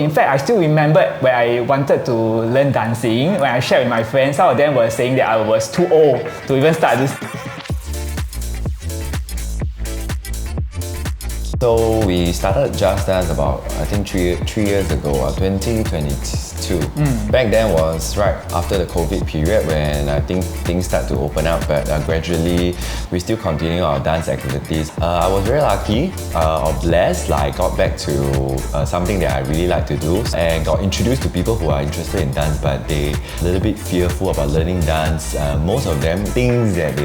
in fact, I still remember when I wanted to learn dancing, when I shared with my friends, some of them were saying that I was too old to even start this. So we started Just Dance about, I think, three years ago, 2022. Back then was right after the COVID period when I think things start to open up, but gradually we still continue our dance activities. I was very lucky or blessed, I got back to something that I really like to do and got introduced to people who are interested in dance, but they a little bit fearful about learning dance. Most of them think that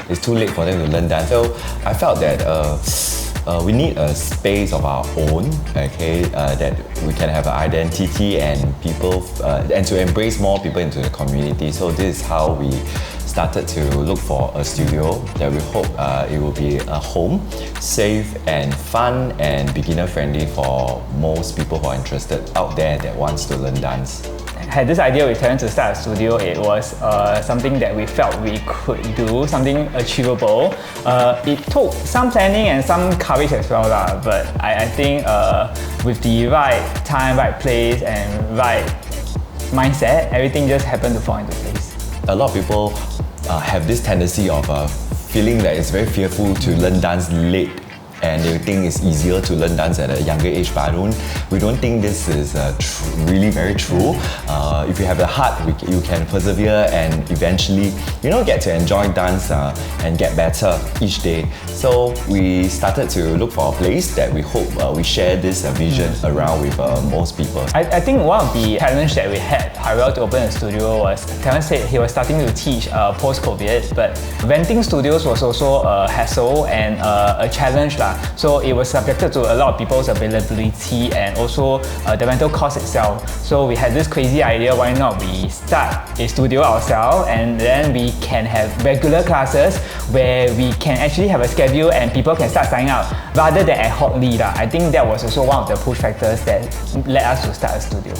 it's too late for them to learn dance. So I felt that we need a space of our own, okay, that we can have an identity and people, and to embrace more people into the community. So this is how we started to look for a studio that we hope it will be a home, safe and fun and beginner friendly for most people who are interested out there that wants to learn dance. Had this idea returned to start a studio, it was something that we felt we could do, something achievable. It took some planning and some courage as well, but I think with the right time, right place and right mindset, everything just happened to fall into place. A lot of people have this tendency of feeling that it's very fearful to learn dance late, and they think it's easier to learn dance at a younger age, but we don't think this is really very true. If you have the heart, you can persevere and eventually, get to enjoy dance and get better each day. So we started to look for a place that we hope we share this vision around with most people. I think one of the challenges that we had prior to open a studio was, Kevin said he was starting to teach post-COVID, but renting studios was also a hassle and a challenge. So it was subjected to a lot of people's availability and also the rental cost itself. So we had this crazy idea, why not we start a studio ourselves and then we can have regular classes where we can actually have a schedule and people can start signing up rather than ad hocly. I think that was also one of the push factors that led us to start a studio.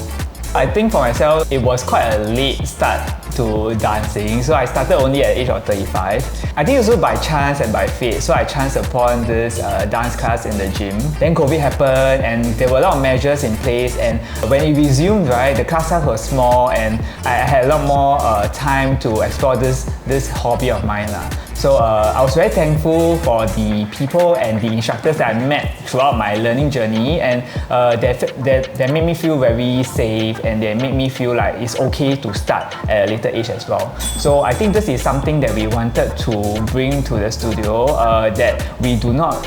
I think for myself, it was quite a late start to dancing. So I started only at the age of 35. I think also by chance and by fate. So I chanced upon this dance class in the gym. Then COVID happened and there were a lot of measures in place, and when it resumed, the class size was small and I had a lot more time to explore this hobby of mine. So I was very thankful for the people and the instructors that I met throughout my learning journey, and that made me feel very safe and they made me feel like it's okay to start at a later age as well. So I think this is something that we wanted to bring to the studio, that we do not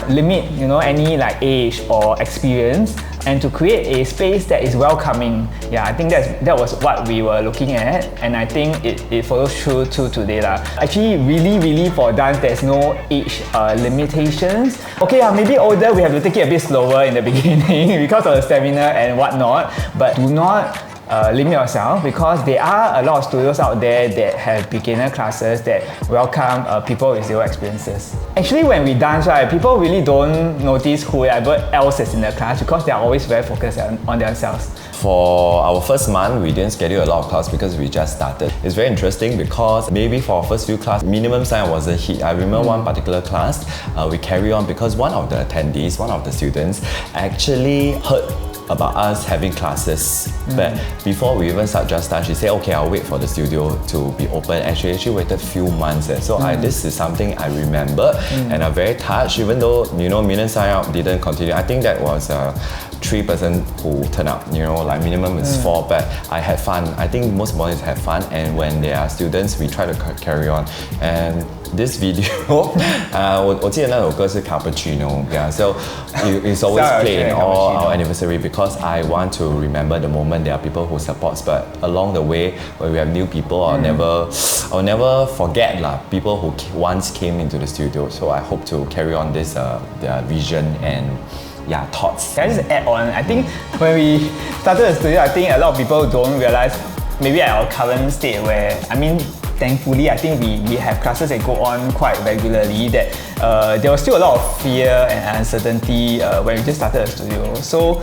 limit any age or experience, and to create a space that is welcoming. I think that was what we were looking at, and I think it follows through to today. Actually, really for dance, there's no age limitations. Okay, maybe older, we have to take it a bit slower in the beginning because of the stamina and whatnot, but do not limit yourself, because there are a lot of studios out there that have beginner classes that welcome people with zero experiences. Actually, when we dance, people really don't notice whoever else is in the class because they are always very focused on themselves. For our first month, we didn't schedule a lot of class because we just started. It's very interesting because maybe for our first few class, minimum sign wasn't hit. I remember one particular class, we carry on because one of the attendees, one of the students, actually heard about us having classes. But before we even start Just Dance, she said, okay, I'll wait for the studio to be open. And she actually waited a few months. So this is something I remember and I'm very touched, even though, million sign up didn't continue. I think that was 3% who turned up, like minimum is 4, but I had fun. I think most importantly is have fun, and when there are students, we try to carry on. And this video, 我记得那首歌是 Cappuccino, so it's always played in all our anniversary because I want to remember the moment there are people who supports, but along the way when we have new people, I'll never forget people who once came into the studio. So I hope to carry on this their vision and thoughts. Can I just add on? I think when we started the studio, I think a lot of people don't realize, maybe at our current state where, thankfully, I think we have classes that go on quite regularly, that there was still a lot of fear and uncertainty when we just started a studio. So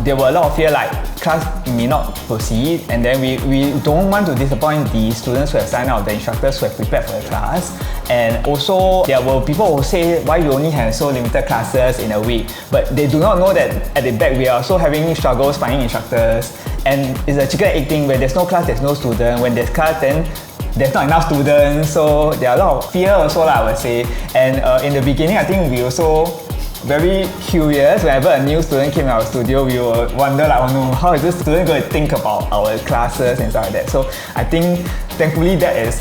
there were a lot of fear, like class may not proceed, and then we don't want to disappoint the students who have signed up, the instructors who have prepared for the class. And also there were people who say, why you only have so limited classes in a week? But they do not know that at the back we are also having struggles finding instructors, and it's a chicken and egg thing. Where there's no class, there's no student. When there's class, then there's not enough students. So there are a lot of fear also, I would say. And in the beginning, I think we also very curious. Whenever a new student came in our studio, we would wonder like, oh no, how is this student going to think about our classes and stuff like that. So I think thankfully that is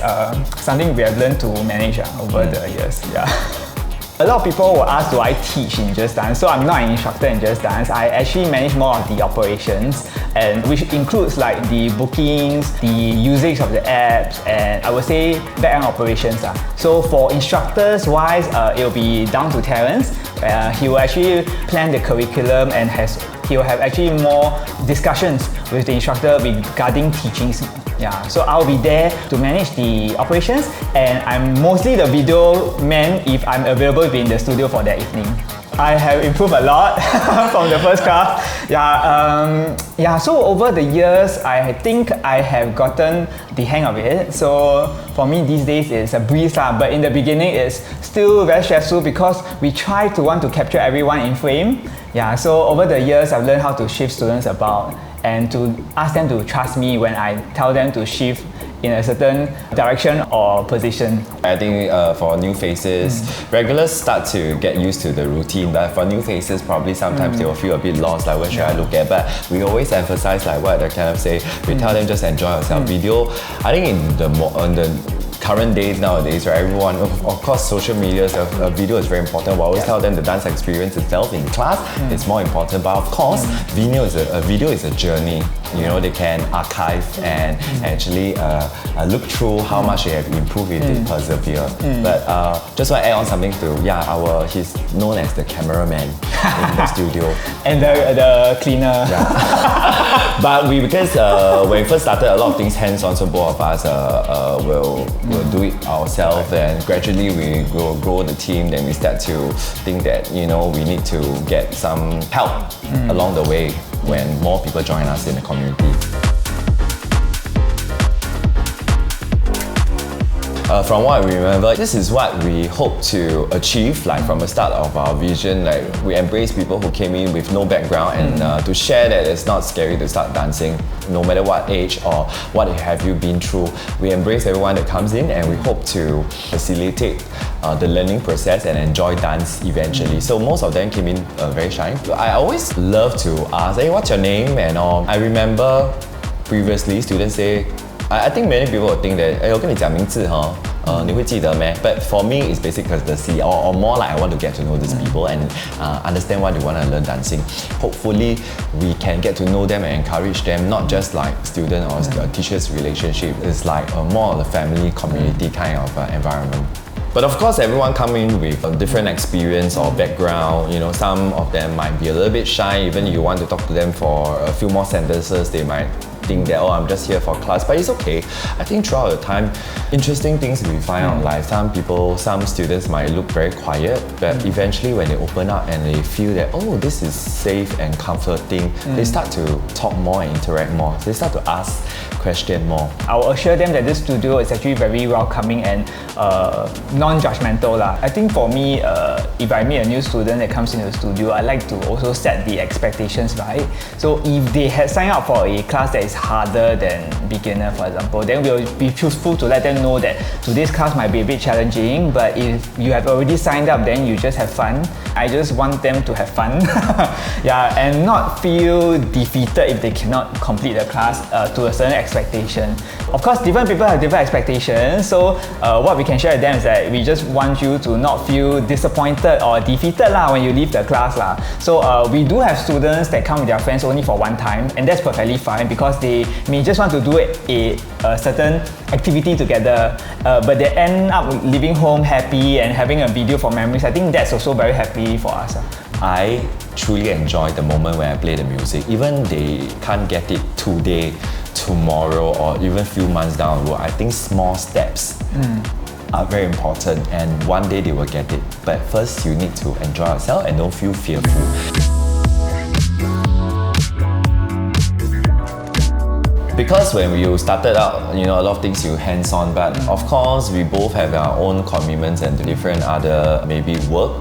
something we have learned to manage over the years. Yeah. A lot of people will ask, do I teach in Just Dance? So I'm not an instructor in Just Dance. I actually manage more of the operations, and which includes like the bookings, the usage of the apps, and I would say back-end operations. So for instructors wise, it will be down to Terence. He will actually plan the curriculum, and he will have actually more discussions with the instructor regarding teachings. Yeah, so I'll be there to manage the operations, and I'm mostly the video man if I'm available in the studio for that evening. I have improved a lot from the first class. Yeah, so over the years, I think I have gotten the hang of it. So for me these days it's a breeze, but in the beginning it's still very stressful because we try to want to capture everyone in frame. Yeah, so over the years I've learned how to shift students about and to ask them to trust me when I tell them to shift in a certain direction or position. I think for new faces, regulars start to get used to the routine, but for new faces, probably sometimes they will feel a bit lost, like where should I look at? But we always emphasize like what I kind of say, we tell them just enjoy yourself. Video, I think in the current days nowadays, right, everyone, of course, social media, video is very important. We always tell them the dance experience itself in class is more important, but of course, video is a journey. You know, they can archive and actually look through how much they have improved if they persevere. But just want to add on something to, he's known as the cameraman in the studio. And the cleaner. Yeah. But because when we first started, a lot of things hands-on, so both of us will do it ourselves, and gradually we will grow the team. Then we start to think that, you know, we need to get some help along the way when more people join us in the community. From what we remember, this is what we hope to achieve, like from the start of our vision. Like we embrace people who came in with no background, and to share that it's not scary to start dancing, no matter what age or what have you been through. We embrace everyone that comes in, and we hope to facilitate the learning process and enjoy dance eventually. So most of them came in very shy. I always love to ask, hey, what's your name and all. I remember previously students say, I think many people would think that, 我跟你讲名字哈，你会记得咩? But for me, it's basic courtesy, or more like I want to get to know these people and understand why they want to learn dancing. Hopefully, we can get to know them and encourage them, not just like student or teacher's relationship. It's like more of a family, community kind of environment. But of course, everyone come in with a different experience or background. You know, some of them might be a little bit shy. Even you want to talk to them for a few more sentences, they might think that, oh, I'm just here for class, but it's okay. I think throughout the time, interesting things we find out, like some students might look very quiet, but eventually when they open up and they feel that, oh, this is safe and comforting, they start to talk more and interact more. They start to ask questions more. I will assure them that this studio is actually very welcoming and non-judgmental. I think for me, if I meet a new student that comes into the studio, I like to also set the expectations right. So if they had signed up for a class that is harder than beginner, for example, then we'll be truthful to let them know that today's class might be a bit challenging, but if you have already signed up, then you just have fun. I just want them to have fun. Yeah, and not feel defeated if they cannot complete the class to a certain expectation. Of course, different people have different expectations, so what we can share with them is that we just want you to not feel disappointed or defeated when you leave the class. So we do have students that come with their friends only for one time, and that's perfectly fine because they may just want to do a certain activity together, but they end up leaving home happy and having a video for memories. I think that's also very happy for us. I truly enjoy the moment when I play the music. Even they can't get it today tomorrow or even few months down the road, I think small steps are very important, and one day they will get it. But first, you need to enjoy yourself and don't feel fearful. Because when we started out, a lot of things you hands-on, but of course we both have our own commitments and different other maybe work.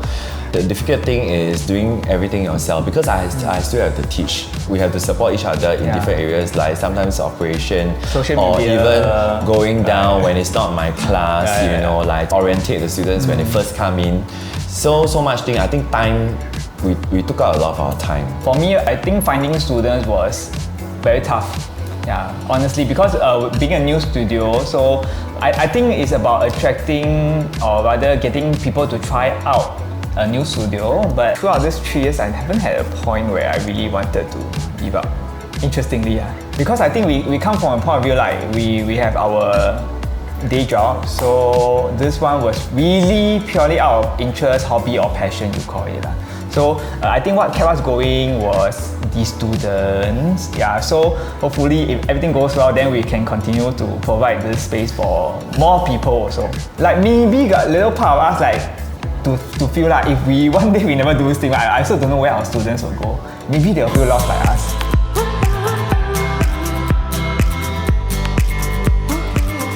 The difficult thing is doing everything yourself, because I still have to teach. We have to support each other in different areas, like sometimes operation, social or media, even going down when it's not my class, like orientate the students when they first come in. So much thing. I think time, we took out a lot of our time. For me, I think finding students was very tough. Yeah, honestly, because being a new studio, so I think it's about attracting, or rather getting people to try out a new studio. But throughout these 3 years, I haven't had a point where I really wanted to give up. Interestingly, because I think we come from a point of view like we have our day job, so this one was really purely out of interest, hobby or passion, you call it. So I think what kept us going was the students. So hopefully if everything goes well, then we can continue to provide this space for more people also. Like maybe got a little part of us like to feel like if we one day we never do this thing, I also don't know where our students will go. Maybe they'll feel lost like us.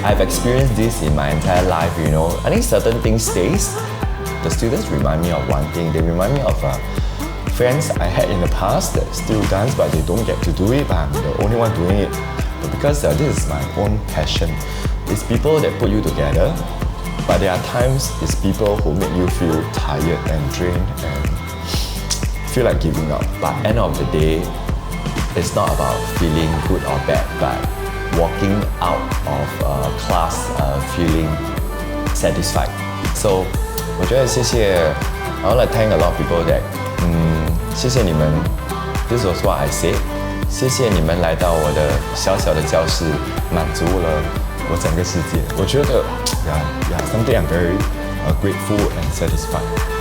I've experienced this in my entire life, I think certain things stays. The students remind me of one thing. They remind me of friends I had in the past that still dance, but they don't get to do it, but I'm the only one doing it. But because this is my own passion. It's people that put you together, but there are times it's people who make you feel tired and drained and feel like giving up. But end of the day, it's not about feeling good or bad, but walking out of class feeling satisfied. So 我觉得谢谢 I want to thank a lot of people that 谢谢你们 This was what I said. 谢谢你们来到我的小小的教室，满足了我整个世界。我觉得 something I'm very grateful and satisfied.